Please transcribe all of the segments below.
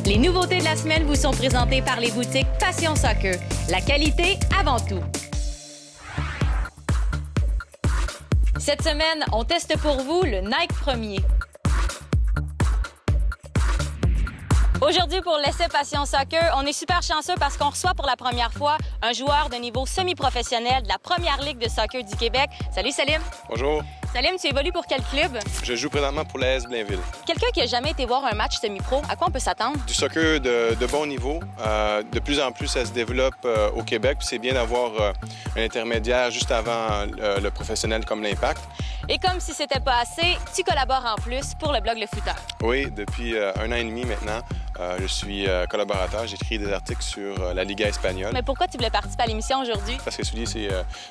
Les nouveautés de la semaine vous sont présentées par les boutiques Passion Soccer. La qualité avant tout. Cette semaine, on teste pour vous le Nike Premier. Aujourd'hui, pour l'essai Passion Soccer, on est super chanceux parce qu'on reçoit pour la première fois un joueur de niveau semi-professionnel de la Première Ligue de soccer du Québec. Salut Salim! Bonjour. Salim, tu évolues pour quel club? Je joue présentement pour l'AS Blainville. Quelqu'un qui n'a jamais été voir un match semi-pro, à quoi on peut s'attendre? Du soccer de bon niveau. De plus en plus, ça se développe au Québec. C'est bien d'avoir un intermédiaire juste avant le professionnel comme l'Impact. Et comme si c'était pas assez, tu collabores en plus pour le blog Le Footeur. Oui, depuis 1 an et demi maintenant, je suis collaborateur. J'écris des articles sur la Liga espagnole. Mais pourquoi tu voulais participer à l'émission aujourd'hui? Parce que le soulier, c'est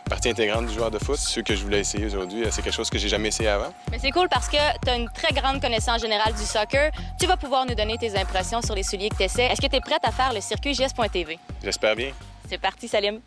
partie intégrante du joueur de foot. Ce que je voulais essayer aujourd'hui, c'est quelque chose que j'ai jamais essayé avant. Mais c'est cool parce que tu as une très grande connaissance générale du soccer. Tu vas pouvoir nous donner tes impressions sur les souliers que tu essaies. Est-ce que tu es prête à faire le circuit JS.tv? J'espère bien. C'est parti, Salim.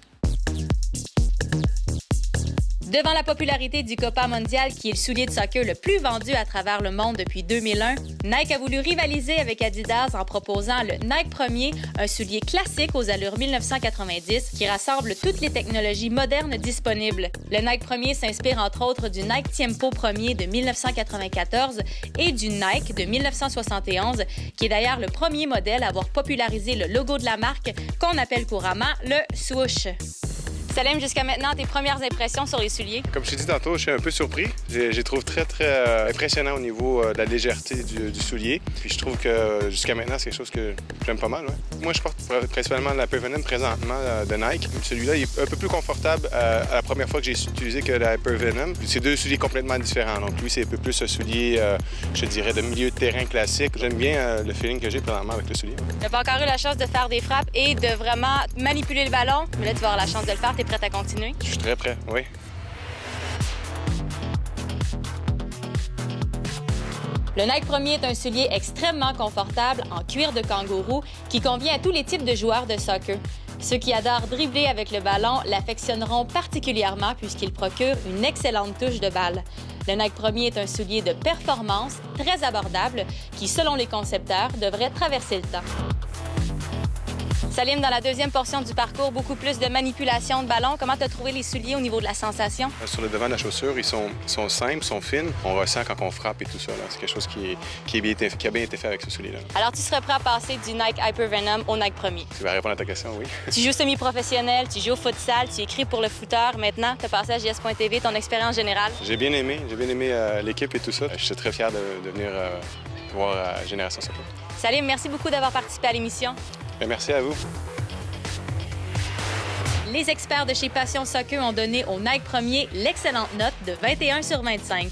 Devant la popularité du Copa Mondial, qui est le soulier de soccer le plus vendu à travers le monde depuis 2001, Nike a voulu rivaliser avec Adidas en proposant le Nike Premier, un soulier classique aux allures 1990 qui rassemble toutes les technologies modernes disponibles. Le Nike Premier s'inspire entre autres du Nike Tiempo Premier de 1994 et du Nike de 1971, qui est d'ailleurs le premier modèle à avoir popularisé le logo de la marque qu'on appelle couramment le swoosh. Salim, jusqu'à maintenant, tes premières impressions sur les souliers? Comme je t'ai dit tantôt, je suis un peu surpris. Je les trouve très impressionnants au niveau de la légèreté du soulier. Puis je trouve que jusqu'à maintenant, c'est quelque chose que j'aime pas mal. Ouais. Moi, je porte principalement l'Hyper Venom présentement de Nike. Celui-là, il est un peu plus confortable à la première fois que j'ai utilisé que l'Hyper Venom. C'est deux souliers complètement différents. Donc lui, c'est un peu plus un soulier, je dirais, de milieu de terrain classique. J'aime bien le feeling que j'ai présentement avec le soulier. Tu n'as pas encore eu la chance de faire des frappes et de vraiment manipuler le ballon, mais là, tu vas avoir la chance de le faire. T'es prête à continuer? Je suis très prêt, oui. Le Nike Premier est un soulier extrêmement confortable en cuir de kangourou qui convient à tous les types de joueurs de soccer. Ceux qui adorent dribbler avec le ballon l'affectionneront particulièrement puisqu'il procure une excellente touche de balle. Le Nike Premier est un soulier de performance très abordable qui, selon les concepteurs, devrait traverser le temps. Salim, dans la deuxième portion du parcours, beaucoup plus de manipulation de ballon. Comment tu as trouvé les souliers au niveau de la sensation? Sur le devant de la chaussure, ils sont simples, sont fines. On ressent quand on frappe et tout ça. C'est quelque chose qui a bien été fait avec ce soulier-là. Alors, tu serais prêt à passer du Nike Hyper Venom au Nike Premier? Tu vas répondre à ta question, oui. Tu joues semi-professionnel, tu joues au futsal, tu écris pour le footeur. Maintenant, tu as passé à JS.tv, ton expérience générale? J'ai bien aimé l'équipe et tout ça. Je suis très fier de venir voir Génération Soccer. Salim, merci beaucoup d'avoir participé à l'émission. Merci à vous. Les experts de chez Passion Soccer ont donné au Nike Premier l'excellente note de 21 sur 25.